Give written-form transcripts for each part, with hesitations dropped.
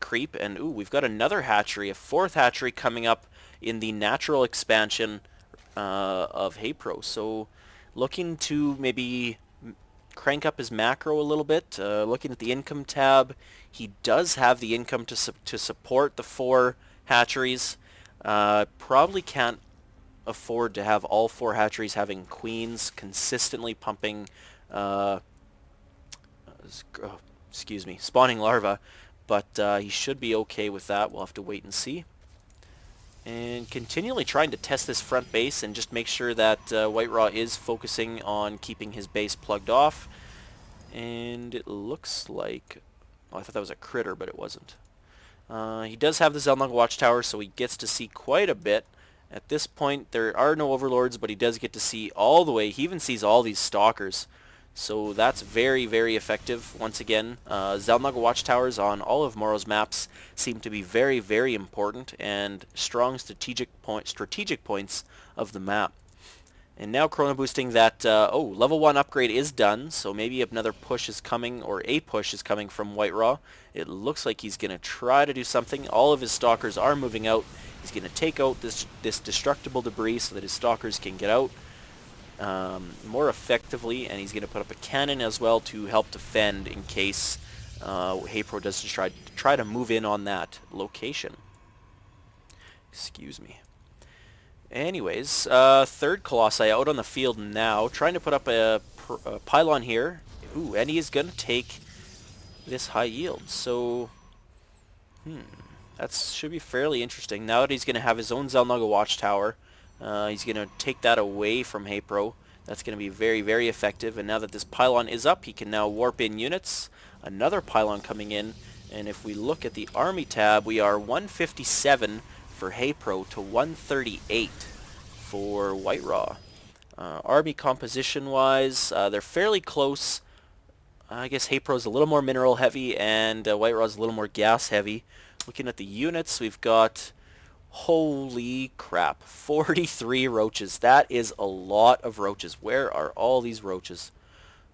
creep, and ooh, we've got another hatchery, a 4th hatchery coming up in the natural expansion of Haypro. So looking to maybe crank up his macro a little bit. Looking at the income tab, he does have the income to support the 4 hatcheries. Probably can't afford to have all 4 hatcheries having queens consistently pumping spawning larvae, but he should be okay with that. We'll have to wait and see. And continually trying to test this front base and just make sure that WhiteRA is focusing on keeping his base plugged off. And it looks like... oh, I thought that was a critter, but it wasn't. He does have the Zelnaga Watchtower, so he gets to see quite a bit. At this point, there are no overlords, but he does get to see all the way. He even sees all these stalkers. So that's very, very effective. Once again, Zelnaga Watchtowers on all of Morrow's maps seem to be very, very important and strong strategic points of the map. And now chrono boosting that, level 1 upgrade is done, so maybe another push is coming, or a push is coming from WhiteRA. It looks like he's going to try to do something. All of his stalkers are moving out. He's going to take out this destructible debris so that his stalkers can get out more effectively, and he's going to put up a cannon as well to help defend in case Haypro does try to move in on that location. Excuse me. Anyways, 3rd Colossi out on the field now, trying to put up a pylon here. Ooh, and he is going to take this high yield, so that should be fairly interesting. Now that he's going to have his own Zelnaga Watchtower, he's going to take that away from Haypro. That's going to be very, very effective. And now that this pylon is up, he can now warp in units. Another pylon coming in. And if we look at the army tab, we are 157 for Haypro to 138 for WhiteRA. Army composition-wise, they're fairly close. I guess Haypro's a little more mineral heavy, and WhiteRA's a little more gas heavy. Looking at the units, we've got... holy crap, 43 roaches. That is a lot of roaches. Where are all these roaches?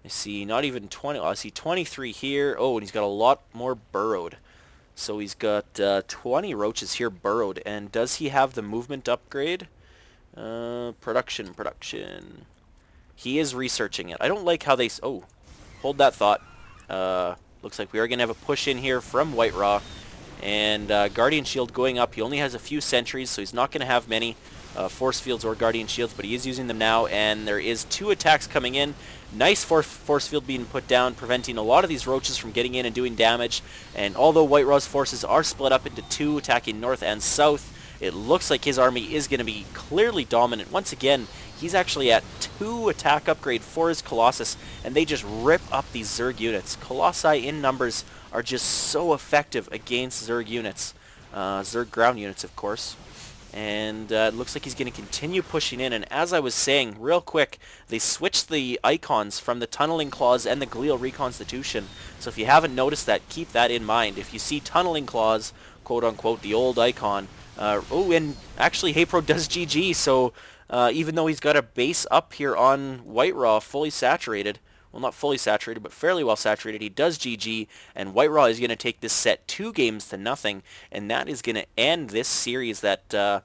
I see not even 20. I see 23 here. Oh, and he's got a lot more burrowed. So he's got 20 roaches here burrowed. And does he have the movement upgrade? Production. He is researching it. I don't like how they... oh, hold that thought. Looks like we are going to have a push in here from WhiteRA. And Guardian Shield going up. He only has a few sentries, so he's not going to have many Force Fields or Guardian Shields, but he is using them now, and there is 2 attacks coming in. Nice Force Field being put down, preventing a lot of these roaches from getting in and doing damage. And although WhiteRA's forces are split up into 2, attacking north and south, it looks like his army is going to be clearly dominant. Once again, he's actually at 2 attack upgrade for his Colossus, and they just rip up these Zerg units. Colossi in numbers are just so effective against Zerg units. Zerg ground units, of course. And it looks like he's going to continue pushing in. And as I was saying, real quick, they switched the icons from the Tunneling Claws and the Glial Reconstitution. So if you haven't noticed that, keep that in mind. If you see Tunneling Claws, quote-unquote, the old icon... oh, and actually Haypro does GG, so even though he's got a base up here on WhiteRA fully saturated... well, not fully saturated, but fairly well saturated. He does GG, and WhiteRA is going to take this set 2 games to nothing, and that is going to end this series that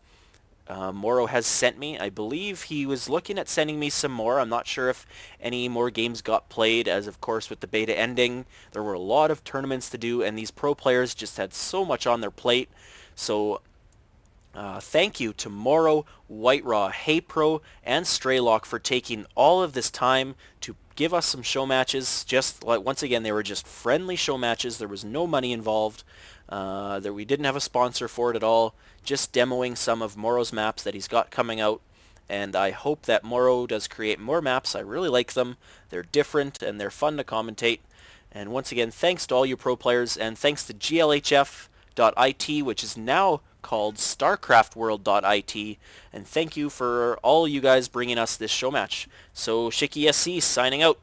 Morrow has sent me. I believe he was looking at sending me some more. I'm not sure if any more games got played, as of course with the beta ending, there were a lot of tournaments to do, and these pro players just had so much on their plate. So thank you to Morrow, WhiteRA, Haypro, and Straylock for taking all of this time to give us some show matches. Just like, once again, they were just friendly show matches. There was no money involved. We didn't have a sponsor for it at all. Just demoing some of Morrow's maps that he's got coming out. And I hope that Morrow does create more maps. I really like them. They're different and they're fun to commentate. And once again, thanks to all you pro players, and thanks to GLHF.it, which is now called starcraftworld.it, and thank you for all you guys bringing us this show match. So SchickySC signing out.